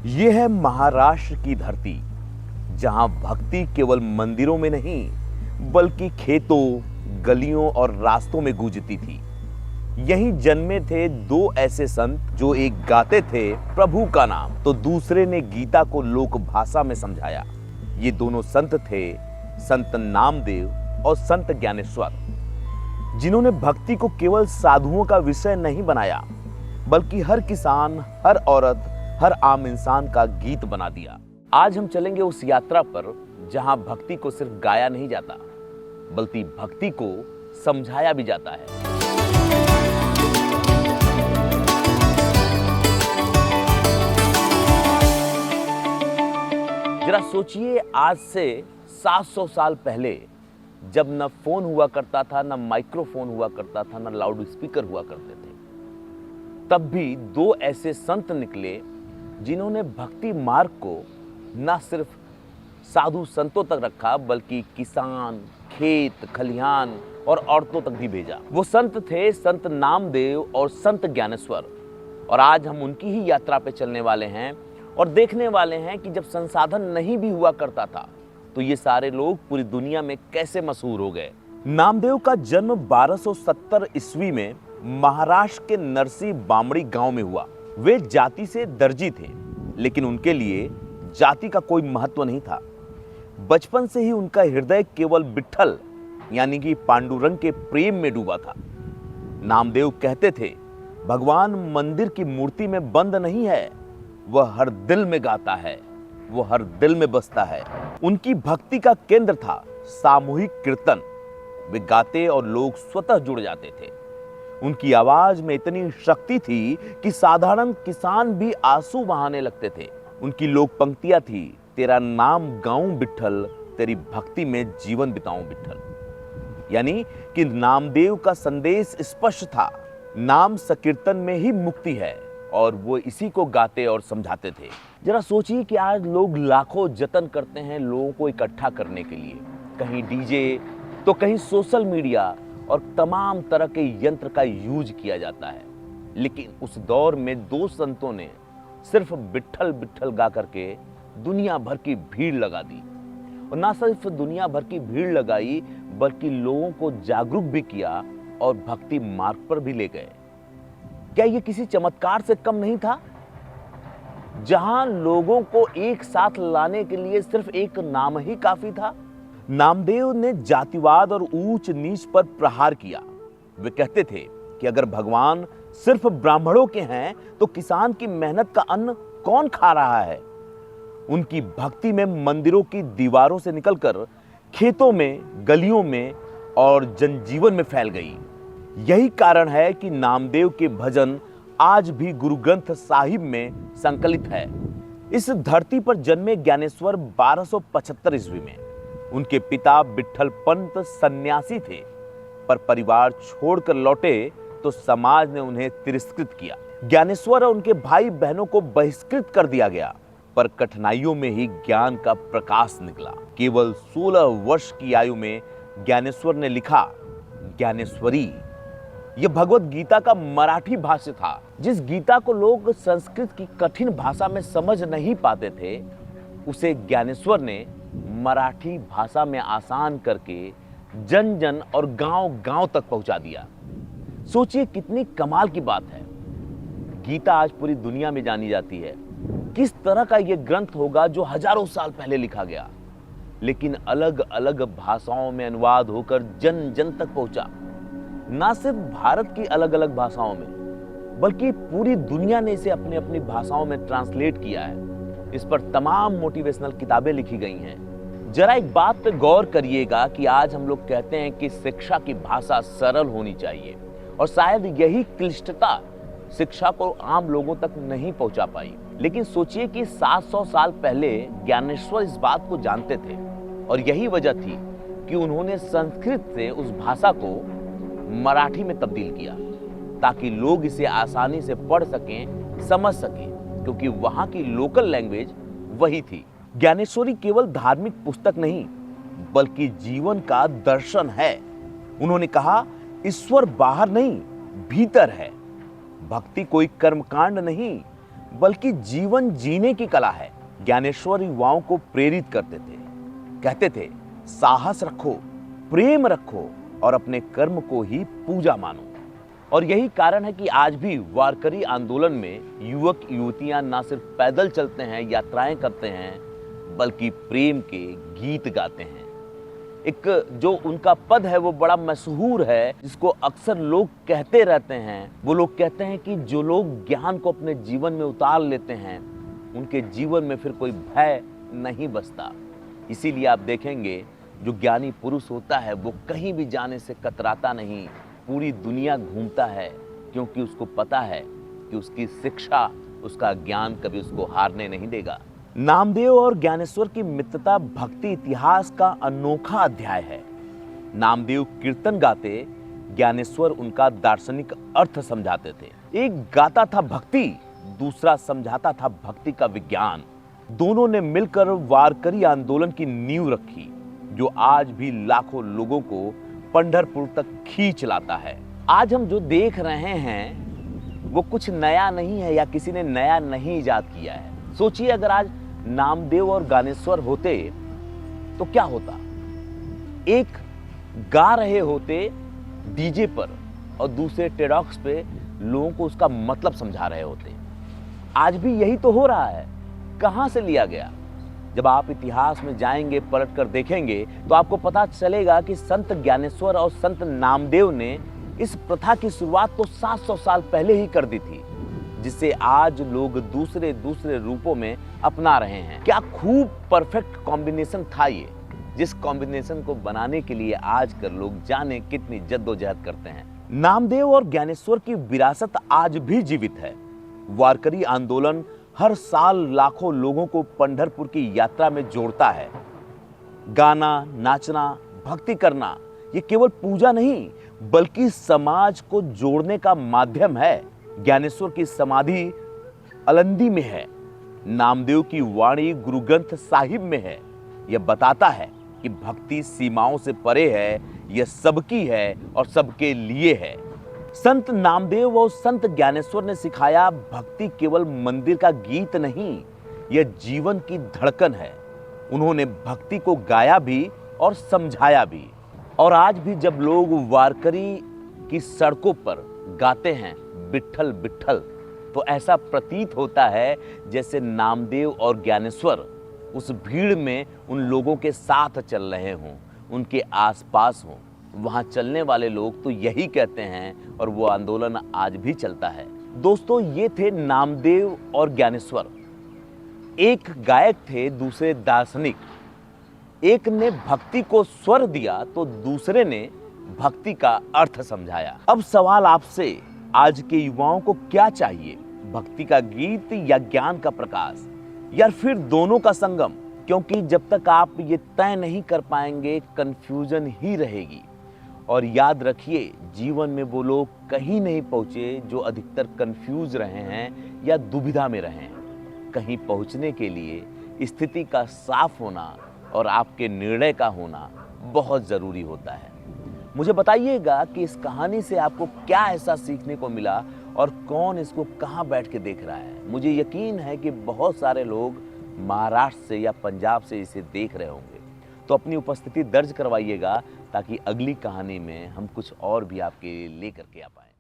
ये है महाराष्ट्र की धरती, जहां भक्ति केवल मंदिरों में नहीं बल्कि खेतों, गलियों और रास्तों में गूंजती थी। यहीं जन्मे थे दो ऐसे संत जो एक गाते थे प्रभु का नाम तो दूसरे ने गीता को लोक भाषा में समझाया। ये दोनों संत थे संत नामदेव और संत ज्ञानेश्वर, जिन्होंने भक्ति को केवल साधुओं का विषय नहीं बनाया बल्कि हर किसान, हर औरत, हर आम इंसान का गीत बना दिया। आज हम चलेंगे उस यात्रा पर जहां भक्ति को सिर्फ गाया नहीं जाता बल्कि भक्ति को समझाया भी जाता है। जरा सोचिए, आज से 700 साल पहले जब न फोन हुआ करता था, न माइक्रोफोन हुआ करता था, न लाउड स्पीकर हुआ करते थे, तब भी दो ऐसे संत निकले जिन्होंने भक्ति मार्ग को न सिर्फ साधु संतों तक रखा बल्कि किसान, खेत खलिहान और औरतों तक भी भेजा। वो संत थे संत नामदेव और संत ज्ञानेश्वर, और आज हम उनकी ही यात्रा पे चलने वाले हैं और देखने वाले हैं कि जब संसाधन नहीं भी हुआ करता था तो ये सारे लोग पूरी दुनिया में कैसे मशहूर हो गए। नामदेव का जन्म 1270 ईस्वी में महाराष्ट्र के नरसी बामड़ी गांव में हुआ। वे जाति से दर्जी थे, लेकिन उनके लिए जाति का कोई महत्व नहीं था। बचपन से ही उनका हृदय केवल विट्ठल यानी कि पांडुरंग के प्रेम में डूबा था। नामदेव कहते थे, भगवान मंदिर की मूर्ति में बंद नहीं है, वह हर दिल में गाता है, वो हर दिल में बसता है। उनकी भक्ति का केंद्र था सामूहिक कीर्तन। वे गाते और लोग स्वतः जुड़ जाते थे। उनकी आवाज में इतनी शक्ति थी कि साधारण किसान भी आंसू बहाने लगते थे। उनकी लोक पंक्तियां थी, तेरा नाम गाऊं विट्ठल, तेरी भक्ति में जीवन बिताऊं विट्ठल। यानी कि नामदेव का संदेश स्पष्ट था, नाम संकीर्तन में ही मुक्ति है, और वो इसी को गाते और समझाते थे। जरा सोचिए कि आज लोग लाखों जतन करते हैं लोगों को इकट्ठा करने के लिए, कहीं डीजे तो कहीं सोशल मीडिया और तमाम तरह के यंत्र का यूज किया जाता है। लेकिन उस दौर में दो संतों ने सिर्फ विट्ठल विट्ठल गा करके दुनिया भर की भीड़ लगा दी, और ना सिर्फ दुनिया भर की भीड़ लगाई बल्कि लोगों को जागरूक भी किया और भक्ति मार्ग पर भी ले गए। क्या ये किसी चमत्कार से कम नहीं था? जहां लोगों को एक साथ लाने के लिए सिर्फ एक नाम ही काफी था। नामदेव ने जातिवाद और ऊंच नीच पर प्रहार किया। वे कहते थे कि अगर भगवान सिर्फ ब्राह्मणों के हैं तो किसान की मेहनत का अन्न कौन खा रहा है। उनकी भक्ति में मंदिरों की दीवारों से निकलकर खेतों में, गलियों में और जनजीवन में फैल गई। यही कारण है कि नामदेव के भजन आज भी गुरु ग्रंथ साहिब में संकलित है। इस धरती पर जन्मे ज्ञानेश्वर 1275 ईस्वी में। उनके पिता विट्ठल पंत सन्यासी थे, पर परिवार छोड़कर लौटे तो समाज ने उन्हें तिरस्कृत किया। ज्ञानेश्वर और उनके भाई बहनों को बहिष्कृत कर दिया गया, पर कठिनाइयों में ही ज्ञान का प्रकाश निकला। केवल 16 वर्ष की आयु में ज्ञानेश्वर ने लिखा ज्ञानेश्वरी। यह भगवत गीता का मराठी भाष्य था। जिस गीता को लोग संस्कृत की कठिन भाषा में समझ नहीं पाते थे, उसे ज्ञानेश्वर ने मराठी भाषा में आसान करके जन जन और गांव गांव तक पहुंचा दिया। सोचिए कितनी कमाल की बात है। गीता आज पूरी दुनिया में जानी जाती है। किस तरह का यह ग्रंथ होगा जो हजारों साल पहले लिखा गया, लेकिन अलग अलग भाषाओं में अनुवाद होकर जन जन तक पहुंचा। ना सिर्फ भारत की अलग अलग भाषाओं में बल्कि पूरी दुनिया ने इसे अपनी अपनी भाषाओं में ट्रांसलेट किया है। इस पर तमाम मोटिवेशनल किताबें लिखी गई हैं। जरा एक बात पे गौर करिएगा कि आज हम लोग कहते हैं कि शिक्षा की भाषा सरल होनी चाहिए, और शायद यही क्लिष्टता शिक्षा को आम लोगों तक नहीं पहुंचा पाई। लेकिन सोचिए कि 700 साल पहले ज्ञानेश्वर इस बात को जानते थे, और यही वजह थी कि उन्होंने संस्कृत से उस भाषा को मराठी में तब्दील किया ताकि लोग इसे आसानी से पढ़ सकें, समझ सकें, क्योंकि वहां की लोकल लैंग्वेज वही थी। ज्ञानेश्वरी केवल धार्मिक पुस्तक नहीं बल्कि जीवन का दर्शन है। उन्होंने कहा, ईश्वर बाहर नहीं भीतर है। भक्ति कोई कर्मकांड नहीं बल्कि जीवन जीने की कला है। ज्ञानेश्वर युवाओं को प्रेरित करते थे, कहते थे साहस रखो, प्रेम रखो और अपने कर्म को ही पूजा मानो। और यही कारण है कि आज भी वारकरी आंदोलन में युवक युवतियां ना सिर्फ पैदल चलते हैं, यात्राएं करते हैं, बल्कि प्रेम के गीत गाते हैं। एक जो उनका पद है वो बड़ा मशहूर है, जिसको अक्सर लोग कहते रहते हैं। वो लोग कहते हैं कि जो लोग ज्ञान को अपने जीवन में उतार लेते हैं, उनके जीवन में फिर कोई भय नहीं बचता। इसीलिए आप देखेंगे जो ज्ञानी पुरुष होता है वो कहीं भी जाने से कतराता नहीं, पूरी दुनिया घूमता है, क्योंकि उसको पता है कि उसकी शिक्षा, उसका ज्ञान कभी उसको हारने नहीं देगा। नामदेव और ज्ञानेश्वर की मित्रता भक्ति इतिहास का अनोखा अध्याय है। नामदेव कीर्तन गाते, ज्ञानेश्वर उनका दार्शनिक अर्थ समझाते थे। एक गाता था भक्ति, दूसरा समझाता था भक्ति का विज्ञान। दोनों ने मिलकर वारकरी आंदोलन की नींव रखी, जो आज भी लाखों लोगों को पंढरपुर तक खींच लाता है। आज हम जो देख रहे हैं वो कुछ नया नहीं है या किसी ने नया नहीं इजाद किया है। सोचिए अगर आज नामदेव और ज्ञानेश्वर होते तो क्या होता। एक गा रहे होते डीजे पर और दूसरे टेडॉक्स पे लोगों को उसका मतलब समझा रहे होते। आज भी यही तो हो रहा है। कहां से लिया गया? जब आप इतिहास में जाएंगे, पलट कर देखेंगे, तो आपको पता चलेगा कि संत ज्ञानेश्वर और संत नामदेव ने इस प्रथा की शुरुआत तो 700 साल पहले ही कर दी थी, जिसे आज लोग दूसरे दूसरे रूपों में अपना रहे हैं। क्या खूब परफेक्ट कॉम्बिनेशन था ये, जिस कॉम्बिनेशन को बनाने के लिए आजकल लोग जाने कितनी जद्दोजहद करते हैं। नामदेव और ज्ञानेश्वर की विरासत आज भी जीवित है। वारकरी आंदोलन हर साल लाखों लोगों को पंढरपुर की यात्रा में जोड़ता है। गाना, नाचना, भक्ति करना ये केवल पूजा नहीं, बल्कि समाज को जोड़ने का माध्यम है। ज्ञानेश्वर की समाधि अलंदी में है, नामदेव की वाणी गुरु ग्रंथ साहिब में है। यह बताता है कि भक्ति सीमाओं से परे है, यह सबकी है और सबके लिए है। संत नामदेव और संत ज्ञानेश्वर ने सिखाया भक्ति केवल मंदिर का गीत नहीं, यह जीवन की धड़कन है। उन्होंने भक्ति को गाया भी और समझाया भी। और आज भी जब लोग वारकरी की सड़कों पर गाते हैं विट्ठल विट्ठल, तो ऐसा प्रतीत होता है जैसे नामदेव और ज्ञानेश्वर उस भीड़ में उन लोगों के साथ चल रहे हों, उनके आसपास हों। वहां चलने वाले लोग तो यही कहते हैं और वो आंदोलन आज भी चलता है। दोस्तों, ये थे नामदेव और ज्ञानेश्वर। एक गायक थे, दूसरे दार्शनिक। एक ने भक्ति को स्वर दिया तो दूसरे ने भक्ति का अर्थ समझाया। अब सवाल आपसे, आज के युवाओं को क्या चाहिए? भक्ति का गीत या ज्ञान का प्रकाश, या फिर दोनों का संगम? क्योंकि जब तक आप ये तय नहीं कर पाएंगे, कंफ्यूजन ही रहेगी। और याद रखिए, जीवन में वो लोग कहीं नहीं पहुंचे जो अधिकतर कंफ्यूज रहे हैं या दुविधा में रहे हैं। कहीं पहुंचने के लिए स्थिति का साफ होना और आपके निर्णय का होना बहुत जरूरी होता है। मुझे बताइएगा कि इस कहानी से आपको क्या ऐसा सीखने को मिला और कौन इसको कहां बैठ के देख रहा है। मुझे यकीन है कि बहुत सारे लोग महाराष्ट्र से या पंजाब से इसे देख रहे होंगे। तो अपनी उपस्थिति दर्ज करवाइएगा, ताकि अगली कहानी में हम कुछ और भी आपके लिए लेकर के आ पाएं।